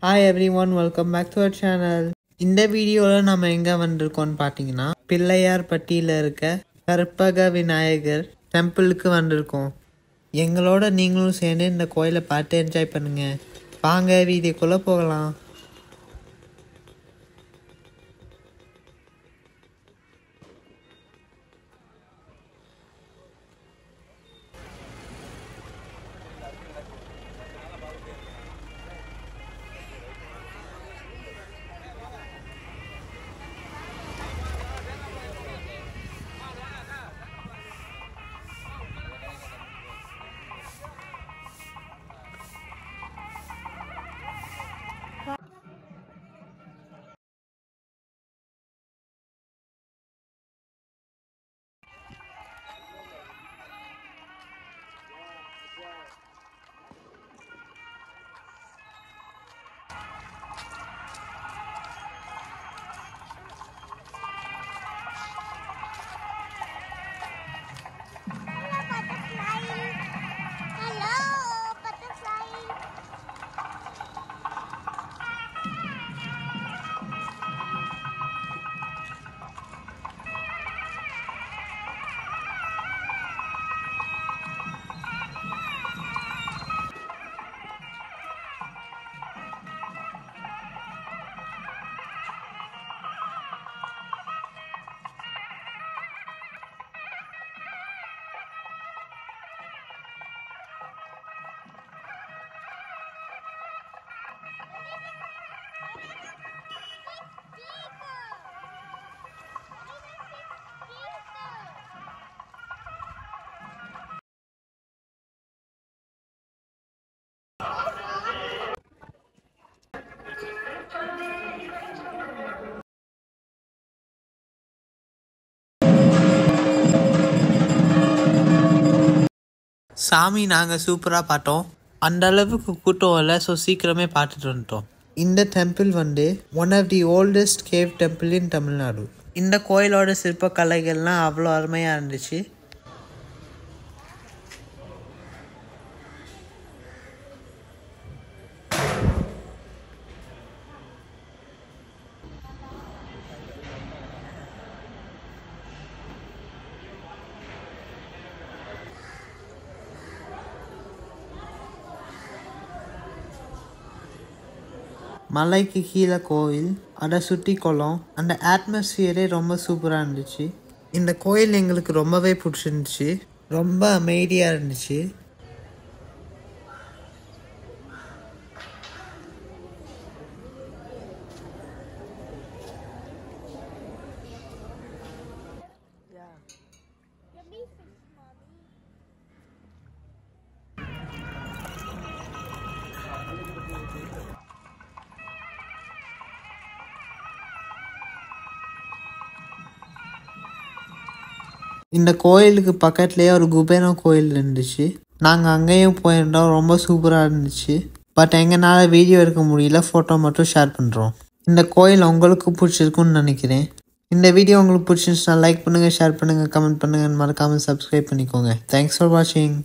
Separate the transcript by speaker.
Speaker 1: Hi everyone, welcome back to our channel. இந்த வீடியோல நாம எங்க வந்திருக்கோம்னு பாத்தீங்கன்னா பிள்ளையார்பட்டியில இருக்க கற்பக விநாயகர் டெம்பிளுக்கு வந்திருக்கோம். எங்களோட நீங்களும் சேர்ந்து இந்த கோயிலை பார்த்து என்ஜாய் பண்ணுங்க. வாங்க வீடியோக்குள்ள போகலாம். சாமி நாங்கள் சூப்பராக பார்த்தோம். அந்த அளவுக்கு கூட்டம் இல்லை, ஸோ சீக்கிரமே பார்த்துட்டு வந்துட்டோம். இந்த temple one of the oldest cave temple in Tamil Nadu. இந்த கோயிலோட சிற்ப கலைகள்லாம் அவ்வளோ அருமையாக இருந்துச்சு. மலைக்கு கீழே கோயில், அதை சுற்றி குளம், அந்த அட்மாஸ்பியரே ரொம்ப சூப்பராக இருந்துச்சு. இந்த கோயில் எங்களுக்கு ரொம்பவே பிடிச்சிருந்துச்சு, ரொம்ப அமைதியாக இருந்துச்சு. இந்த கோயிலுக்கு பக்கத்துலேயே ஒரு குபேரம் கோயில் இருந்துச்சு. நாங்கள் அங்கேயும் போயிருந்தோம், ரொம்ப சூப்பராக இருந்துச்சு. பட் எங்களால் வீடியோ எடுக்க முடியல, ஃபோட்டோ மட்டும் ஷேர் பண்ணுறோம். இந்த கோயில் உங்களுக்கு பிடிச்சிருக்குன்னு நினைக்கிறேன். இந்த வீடியோ உங்களுக்கு பிடிச்சிருந்துச்சுன்னா லைக் பண்ணுங்கள், ஷேர் பண்ணுங்கள், கமெண்ட் பண்ணுங்கள், மறக்காமல் சப்ஸ்கிரைப் பண்ணிக்கோங்க. தேங்க்ஸ் ஃபார் வாட்சிங்.